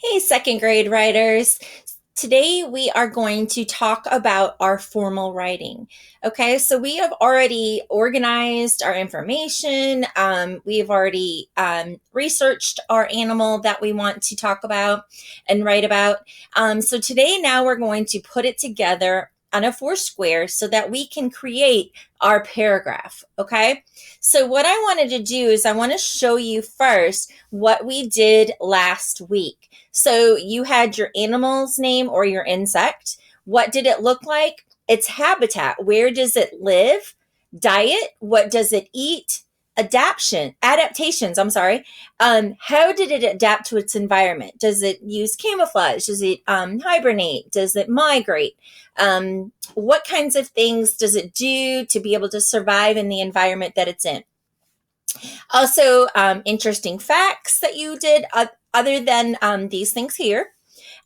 Hey, second grade writers. Today we are going to talk about our formal writing. Okay, so we have already organized our information. We have already researched our animal that we want to talk about and write about. So today, now we're going to put it together on a Foursquare so that we can create our paragraph. Okay, so what I wanted to do is I want to show you first what we did last week. So you had your animal's name or your insect. What did it look like? Its habitat. Where does it live? Diet. What does it eat? Adaptations. I'm sorry. How did it adapt to its environment? Does it use camouflage? Does it hibernate? Does it migrate? What kinds of things does it do to be able to survive in the environment that it's in? Also, interesting facts that you did other than these things here.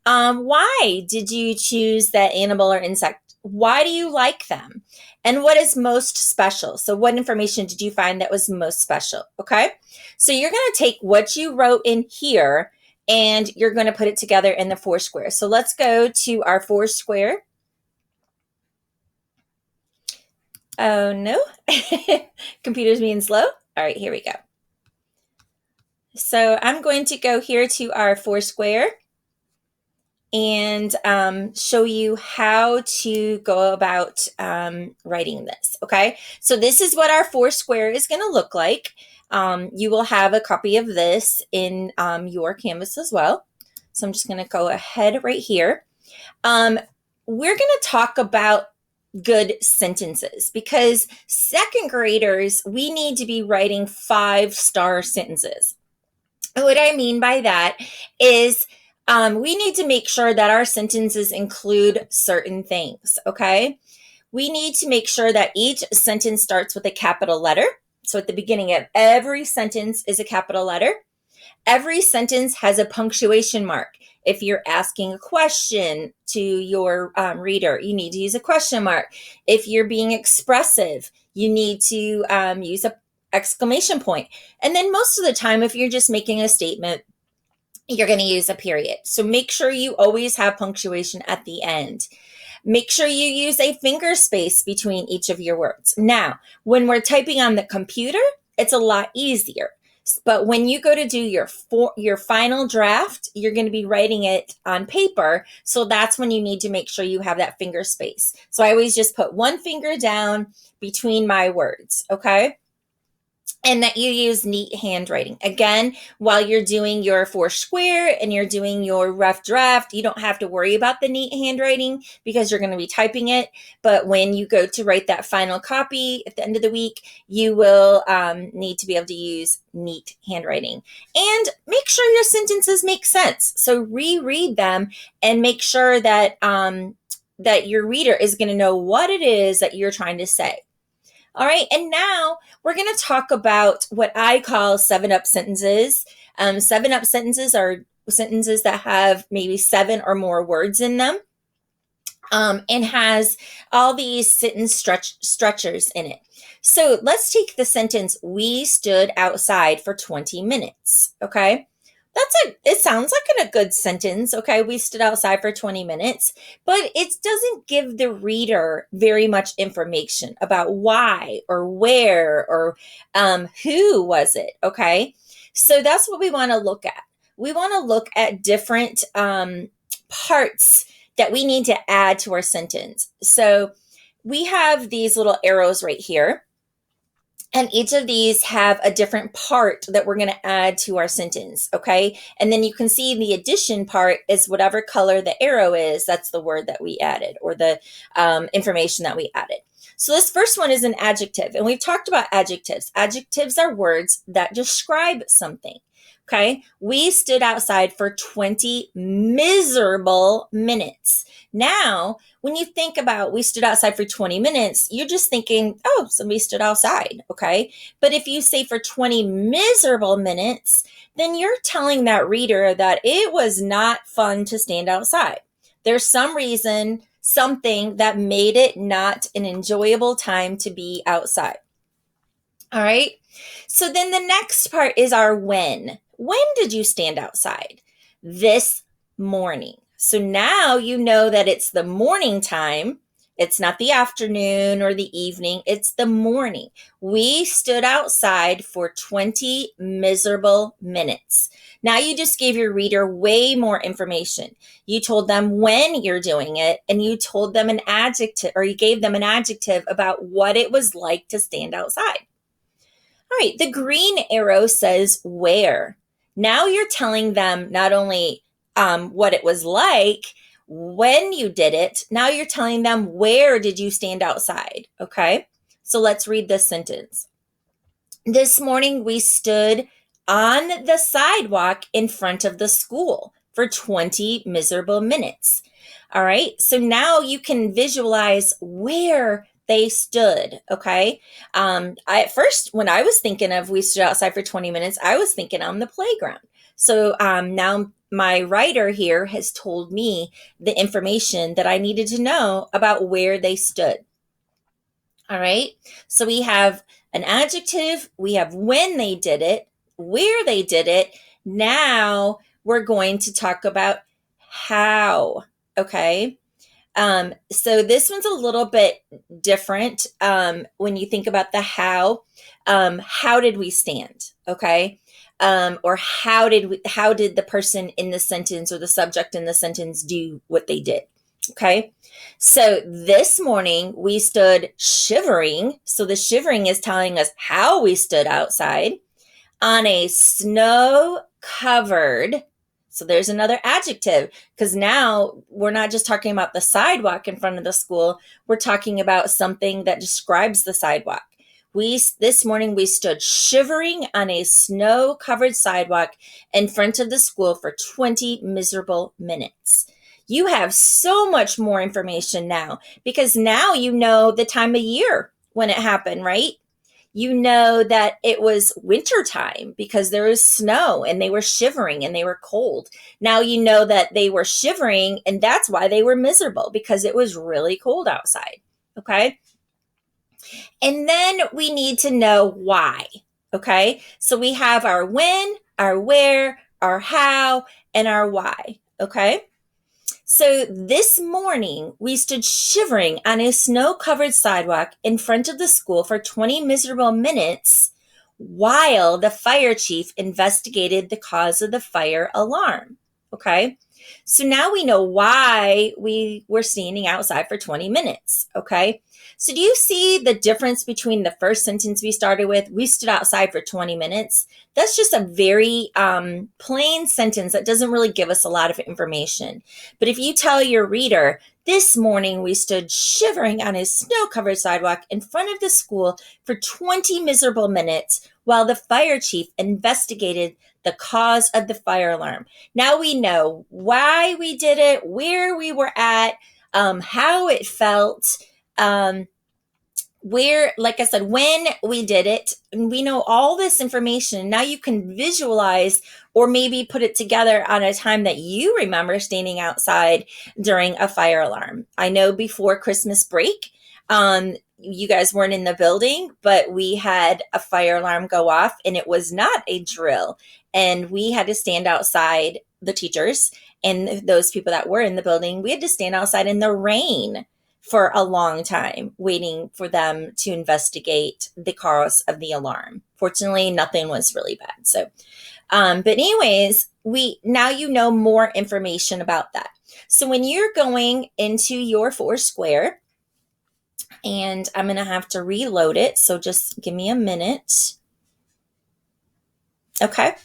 Why did you choose that animal or insect? Why do you like them? And what is most special? So, what information did you find that was most special? Okay. So, you're going to take what you wrote in here and you're going to put it together in the Foursquare. So, let's go to our Foursquare. Oh, no. Computer's being slow. All right, here we go. So I'm going to go here to our Foursquare and show you how to go about writing this. Okay, so this is what our Foursquare is going to look like. You will have a copy of this in your Canvas as well. So I'm just going to go ahead right here. We're going to talk about good sentences because second graders, we need to be writing 5-star sentences. What I mean by that is we need to make sure that our sentences include certain things, okay? We need to make sure that each sentence starts with a capital letter. So at the beginning of every sentence is a capital letter. Every sentence has a punctuation mark. If you're asking a question to your reader, you need to use a question mark. If you're being expressive, you need to use a exclamation point. And then most of the time, if you're just making a statement, you're going to use a period. So make sure you always have punctuation at the end. Make sure you use a finger space between each of your words. Now, when we're typing on the computer, it's a lot easier. But when you go to do your final draft, you're going to be writing it on paper. So that's when you need to make sure you have that finger space. So I always just put one finger down between my words, okay? And that you use neat handwriting. Again, while you're doing your Foursquare and you're doing your rough draft, you don't have to worry about the neat handwriting because you're going to be typing it. But when you go to write that final copy at the end of the week, you will need to be able to use neat handwriting. And make sure your sentences make sense. So reread them and make sure that that your reader is going to know what it is that you're trying to say. All right, and now we're going to talk about what I call 7-up sentences. 7-up sentences are sentences that have maybe 7 or more words in them and has all these sentence stretchers in it. So let's take the sentence, we stood outside for 20 minutes, okay? It sounds like a good sentence. Okay. We stood outside for 20 minutes, but it doesn't give the reader very much information about why or where or who was it. Okay. So that's what we want to look at. We want to look at different parts that we need to add to our sentence. So we have these little arrows right here. And each of these have a different part that we're going to add to our sentence, okay? And then you can see the addition part is whatever color the arrow is, that's the word that we added or the information that we added. So this first one is an adjective, and we've talked about adjectives. Adjectives are words that describe something, okay? We stood outside for 20 miserable minutes. Now, when you think about we stood outside for 20 minutes, you're just thinking, oh, somebody stood outside, okay? But if you say for 20 miserable minutes, then you're telling that reader that it was not fun to stand outside. There's some reason, something that made it not an enjoyable time to be outside. All right. So then the next part is our when. When did you stand outside? This morning. So now you know that it's the morning time. It's not the afternoon or the evening. It's the morning. We stood outside for 20 miserable minutes. Now you just gave your reader way more information. You told them when you're doing it, and you told them an adjective, or you gave them an adjective about what it was like to stand outside. All right, the green arrow says where. Now you're telling them not only what it was like when you did it, now you're telling them where did you stand outside, okay? So let's read this sentence. This morning we stood on the sidewalk in front of the school for 20 miserable minutes. All right, so now you can visualize where they stood, okay? At first, when I was thinking of we stood outside for 20 minutes, I was thinking on the playground. So now my writer here has told me the information that I needed to know about where they stood. All right, so we have an adjective, we have when they did it, where they did it. Now we're going to talk about how, okay? So this one's a little bit different when you think about the how. How did we stand? Okay. Or how did the person in the sentence or the subject in the sentence do what they did? Okay. So this morning we stood shivering. So the shivering is telling us how we stood outside on a snow covered. So there's another adjective, because now we're not just talking about the sidewalk in front of the school. We're talking about something that describes the sidewalk. This morning we stood shivering on a snow covered sidewalk in front of the school for 20 miserable minutes. You have so much more information now, because now you know the time of year when it happened, right? You know that it was wintertime because there was snow and they were shivering and they were cold. Now you know that they were shivering and that's why they were miserable, because it was really cold outside. Okay. And then we need to know why. Okay. So we have our when, our where, our how, and our why. Okay. So this morning, we stood shivering on a snow-covered sidewalk in front of the school for 20 miserable minutes while the fire chief investigated the cause of the fire alarm. Okay. So now we know why we were standing outside for 20 minutes. Okay. So do you see the difference between the first sentence we started with? We stood outside for 20 minutes. That's just a very plain sentence that doesn't really give us a lot of information. But if you tell your reader, this morning we stood shivering on a snow-covered sidewalk in front of the school for 20 miserable minutes while the fire chief investigated the cause of the fire alarm. Now we know why we did it, where we were at, how it felt, where, like I said, when we did it, and we know all this information. Now you can visualize or maybe put it together on a time that you remember standing outside during a fire alarm. I know before Christmas break, you guys weren't in the building, but we had a fire alarm go off and it was not a drill. And we had to stand outside, the teachers and those people that were in the building, we had to stand outside in the rain for a long time, waiting for them to investigate the cause of the alarm. Fortunately, nothing was really bad. So, but anyways, now you know more information about that. So when you're going into your Foursquare, and I'm going to have to reload it, so just give me a minute. Okay,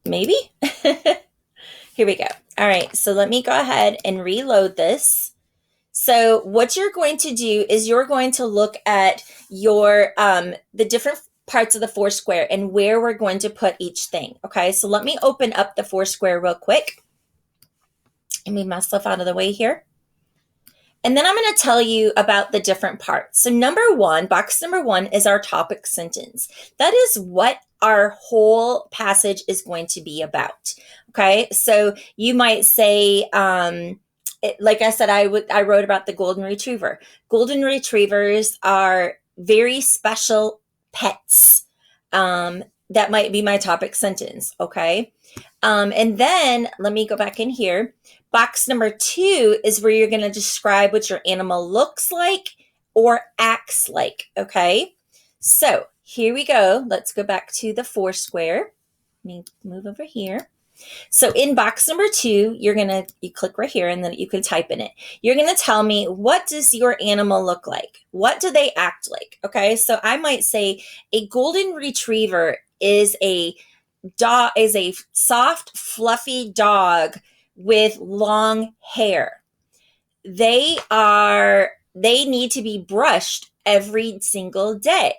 maybe. Here we go. All right, so let me go ahead and reload this. So what you're going to do is you're going to look at your the different parts of the Foursquare and where we're going to put each thing. Okay, so let me open up the Foursquare real quick and move myself out of the way here. And then I'm going to tell you about the different parts. So box number one is our topic sentence. That is what our whole passage is going to be about. Okay, so you might say, like I said, I wrote about the golden retriever. Golden retrievers are very special pets. that might be my topic sentence. Okay. And then let me go back in here. Box number 2 is where you're going to describe what your animal looks like or acts like. Okay. So here we go. Let's go back to the Foursquare. Let me move over here. So in box number 2, you click right here and then you can type in it. You're going to tell me, what does your animal look like? What do they act like? Okay. So I might say a golden retriever is a soft, fluffy dog with long hair. They need to be brushed every single day.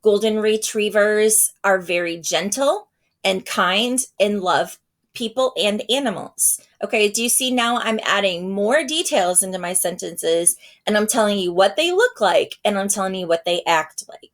Golden retrievers are very gentle and kind and love people and animals. Okay, do you see now I'm adding more details into my sentences, and I'm telling you what they look like, and I'm telling you what they act like.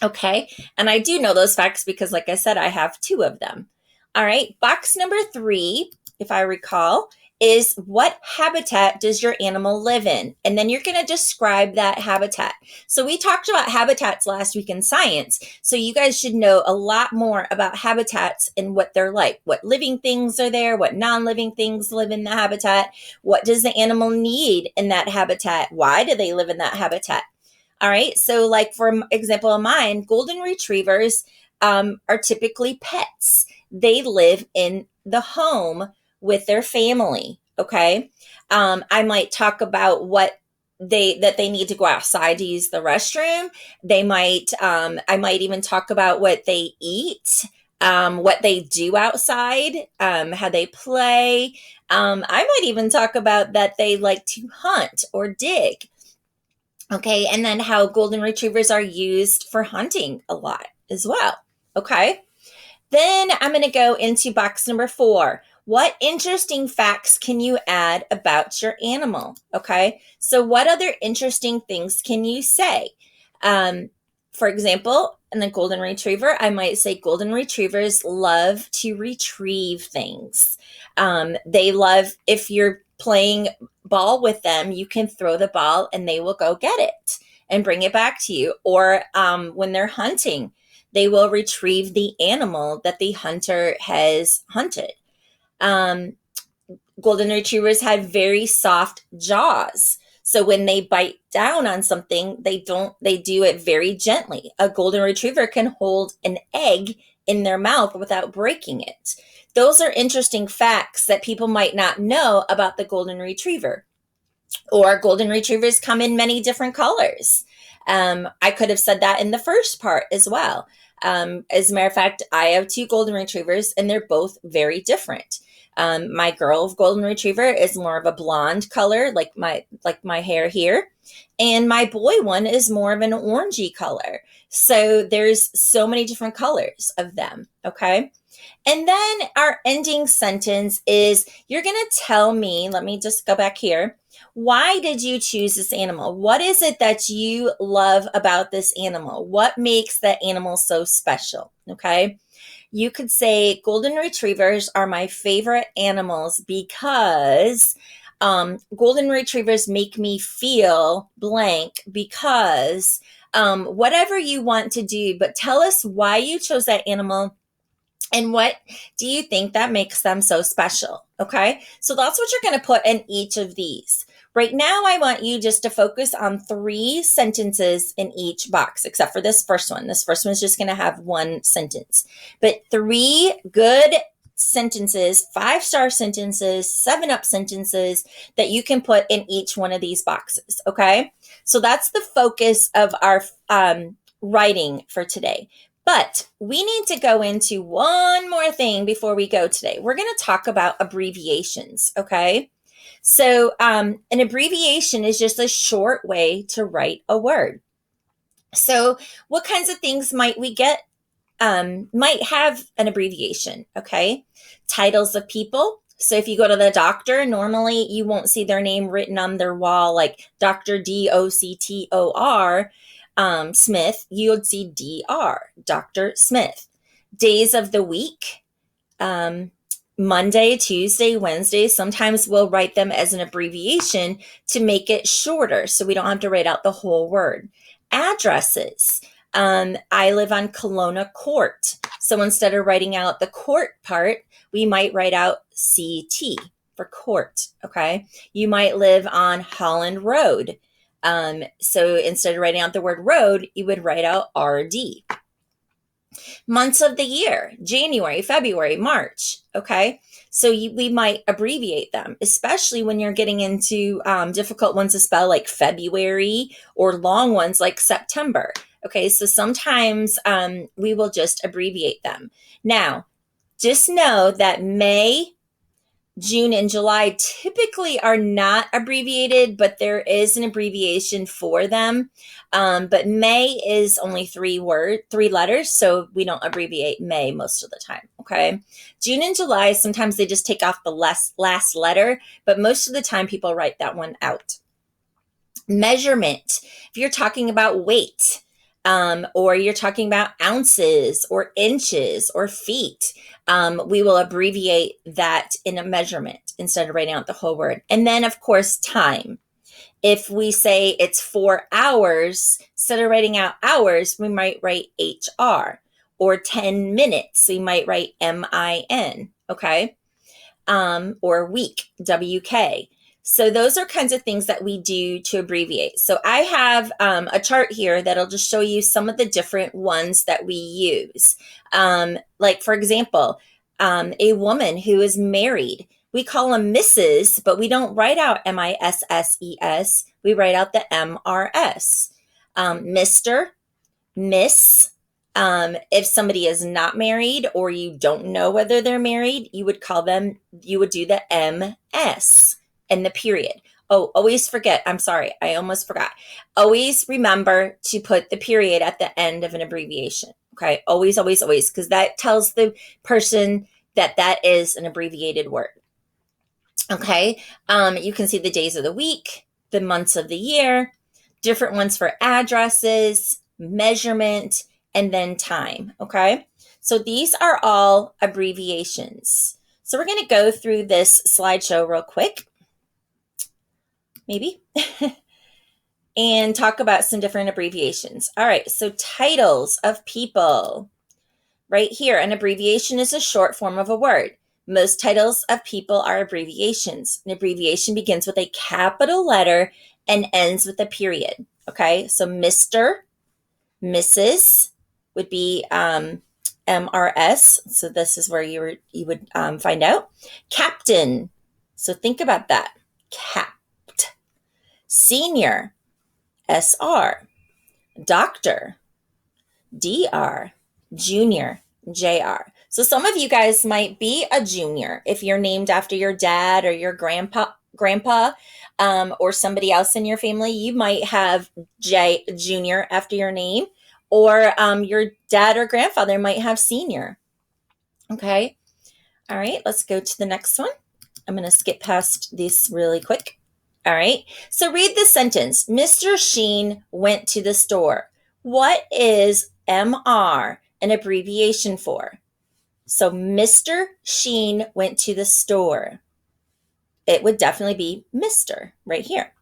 Okay, and I do know those facts because, like I said, I have 2 of them. All right, box number 3, if I recall, is what habitat does your animal live in? And then you're going to describe that habitat. So we talked about habitats last week in science. So you guys should know a lot more about habitats and what they're like. What living things are there? What non-living things live in the habitat? What does the animal need in that habitat? Why do they live in that habitat? All right. So like for example of mine, golden retrievers are typically pets. They live in the home with their family. Okay. I might talk about what they need to go outside to use the restroom. I might even talk about what they eat, what they do outside, how they play. I might even talk about that they like to hunt or dig. Okay. And then how golden retrievers are used for hunting a lot as well. Okay. Then I'm going to go into box number 4. What interesting facts can you add about your animal? Okay. So what other interesting things can you say? For example, in the golden retriever, I might say golden retrievers love to retrieve things. They love, if you're playing ball with them, you can throw the ball and they will go get it and bring it back to you. Or when they're hunting, they will retrieve the animal that the hunter has hunted. Golden retrievers have very soft jaws. So when they bite down on something, they do it very gently. A golden retriever can hold an egg in their mouth without breaking it. Those are interesting facts that people might not know about the golden retriever. Or golden retrievers come in many different colors. I could have said that in the first part as well. As a matter of fact, I have 2 golden retrievers and they're both very different. My girl golden retriever is more of a blonde color, like my hair here. And my boy one is more of an orangey color. So there's so many different colors of them. Okay. And then our ending sentence is, you're going to tell me, let me just go back here. Why did you choose this animal? What is it that you love about this animal? What makes that animal so special? Okay. You could say golden retrievers are my favorite animals because golden retrievers make me feel blank because whatever you want to do, but tell us why you chose that animal. And what do you think that makes them so special? Okay, so that's what you're going to put in each of these. Right now, I want you just to focus on 3 sentences in each box, except for this first one. This first one is just going to have 1 sentence. But 3 good sentences, 5-star sentences, 7-up sentences that you can put in each one of these boxes. Okay, so that's the focus of our writing for today. But we need to go into one more thing before we go today. We're going to talk about abbreviations, okay? So an abbreviation is just a short way to write a word. So what kinds of things might we get, might have an abbreviation, okay? Titles of people. So if you go to the doctor, normally you won't see their name written on their wall like Dr. D-O-C-T-O-R. Smith, you would see DR, Dr. Smith. Days of the week, Monday, Tuesday, Wednesday. Sometimes we'll write them as an abbreviation to make it shorter so we don't have to write out the whole word. Addresses. I live on Kelowna Court. So instead of writing out the court part, we might write out CT for court. Okay. You might live on Holland Road. So instead of writing out the word road, you would write out RD. Months of the year: January, February, March. Okay. So we might abbreviate them, especially when you're getting into difficult ones to spell like February, or long ones like September. Okay. So sometimes we will just abbreviate them. Now, just know that May, June, and July typically are not abbreviated, but there is an abbreviation for them. But May is only three letters, so we don't abbreviate May most of the time. Okay. June and July, sometimes they just take off the last letter, but most of the time people write that one out. Measurement: if you're talking about weight, or you're talking about ounces or inches or feet, we will abbreviate that in a measurement instead of writing out the whole word. And then, of course, time. If we say it's 4 hours, instead of writing out hours, we might write HR. Or 10 minutes, we might write MIN. Okay. Or week, WK. So those are kinds of things that we do to abbreviate. So I have a chart here that'll just show you some of the different ones that we use. Like, for example, a woman who is married, we call them Mrs., but we don't write out MISSES. We write out the MRS. Mr., Miss. If somebody is not married or you don't know whether they're married, you would do the MS and the period. Oh, always forget. I'm sorry. I almost forgot. Always remember to put the period at the end of an abbreviation. Okay. Always, always, always, because that tells the person that that is an abbreviated word. Okay. You can see the days of the week, the months of the year, different ones for addresses, measurement, and then time. Okay. So these are all abbreviations. So we're going to go through this slideshow real quick, maybe, and talk about some different abbreviations. All right. So titles of people. Right here, an abbreviation is a short form of a word. Most titles of people are abbreviations. An abbreviation begins with a capital letter and ends with a period. Okay. So Mr., Mrs. would be MRS. So this is where you would find out. Captain. So think about that. Capt. Senior. SR. Doctor. DR. Junior. JR. So some of you guys might be a junior if you're named after your dad or your grandpa, or somebody else in your family. You might have Junior after your name, or your dad or grandfather might have Senior. Okay. All right. Let's go to the next one. I'm going to skip past this really quick. All right. So read the sentence. Mr. Sheen went to the store. What is MR an abbreviation for? So Mr. Sheen went to the store. It would definitely be Mr. right here.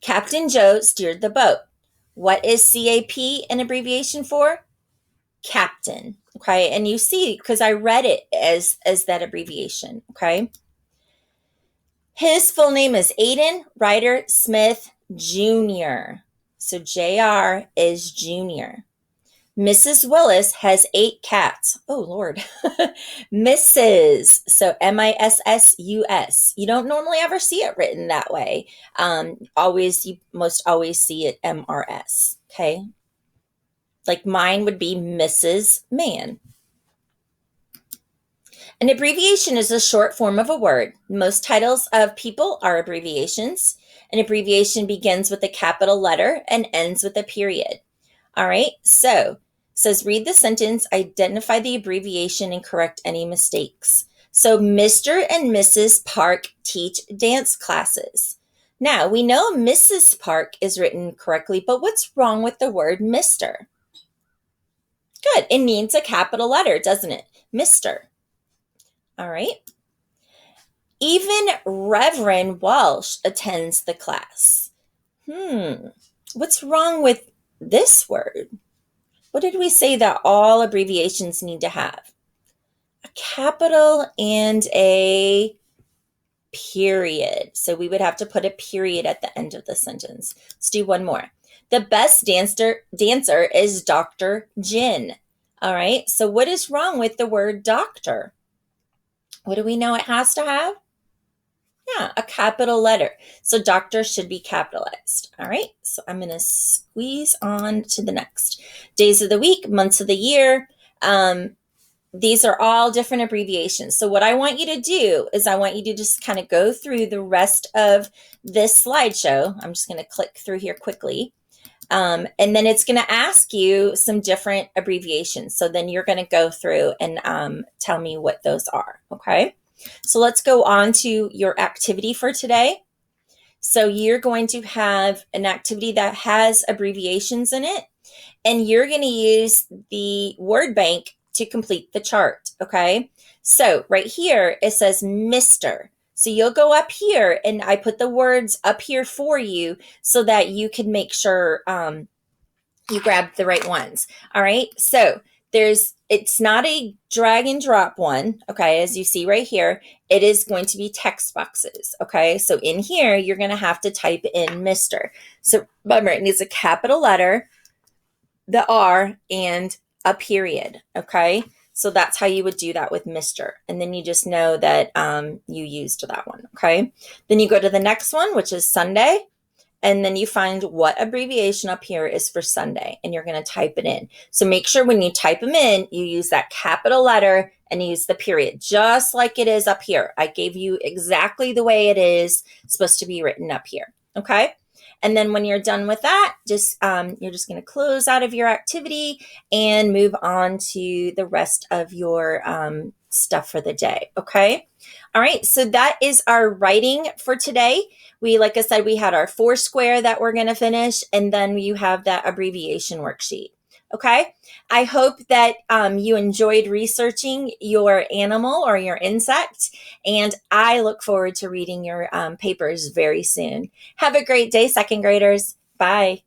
Captain Joe steered the boat. What is CAP an abbreviation for? Captain. Okay. And you see, because I read it as that abbreviation. Okay. His full name is Aiden Ryder Smith Jr. So JR is Junior. Mrs. Willis has 8 cats. Oh, Lord. Mrs. So MISSUS. You don't normally ever see it written that way. You most always see it MRS. Okay. Like mine would be Mrs. Man. An abbreviation is a short form of a word. Most titles of people are abbreviations. An abbreviation begins with a capital letter and ends with a period. All right. So it says, read the sentence, identify the abbreviation, and correct any mistakes. So Mr. and Mrs. Park teach dance classes. Now, we know Mrs. Park is written correctly, but what's wrong with the word Mr.? Good. It needs a capital letter, doesn't it? Mr. All right. Even Reverend Walsh attends the class. What's wrong with this word? what did we say that all abbreviations need to have? A capital and a period. So we would have to put a period at the end of the sentence. Let's do one more. The best dancer is Dr. Jin. All right. So what is wrong with the word doctor? What do we know it has to have? Yeah, a capital letter. So doctor should be capitalized. All right. So I'm going to squeeze on to the next. Days of the week, months of the year. These are all different abbreviations. So what I want you to do is I want you to just kind of go through the rest of this slideshow. I'm just going to click through here quickly. And then it's going to ask you some different abbreviations. So then you're going to go through and tell me what those are. Okay. So let's go on to your activity for today. So you're going to have an activity that has abbreviations in it, and you're going to use the word bank to complete the chart. Okay. So right here, it says Mr. So you'll go up here, and I put the words up here for you so that you can make sure you grab the right ones. All right. So it's not a drag and drop one. Okay. As you see right here, it is going to be text boxes. Okay. So in here, you're going to have to type in Mr. So remember, it needs a capital letter, the R, and a period. Okay. So that's how you would do that with Mr. And then you just know that you used that one. Okay. Then you go to the next one, which is Sunday. And then you find what abbreviation up here is for Sunday, and you're going to type it in. So make sure when you type them in, you use that capital letter and use the period, just like it is up here. I gave you exactly the way it is supposed to be written up here. Okay. And then when you're done with that, you're just going to close out of your activity and move on to the rest of your stuff for the day. Okay. All right. So that is our writing for today. Like I said, we had our Foursquare that we're going to finish, and then you have that abbreviation worksheet. Okay. I hope that you enjoyed researching your animal or your insect, and I look forward to reading your papers very soon. Have a great day, second graders. Bye.